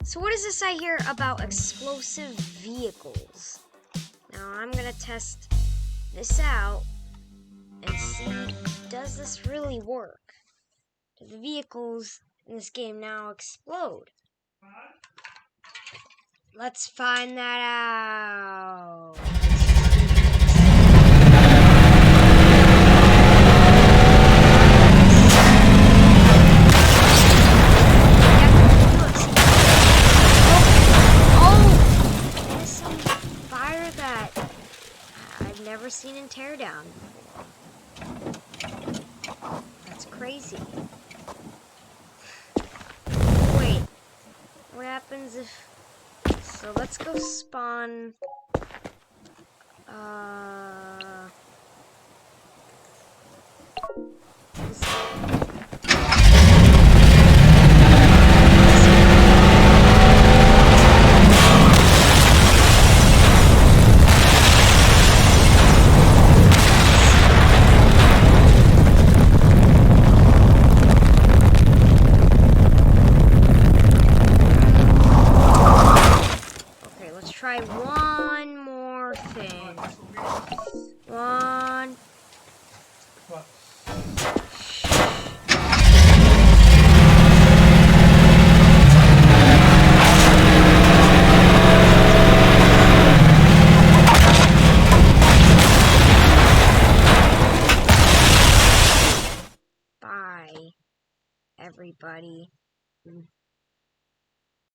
So what does this I hear about explosive vehicles? Now I'm gonna test this out and see, does this really work? Do the vehicles in this game now explode? Let's find that out. Never seen in Teardown. That's crazy. Wait, what happens if... So let's go spawn... try one more thing. One. What? Bye, everybody.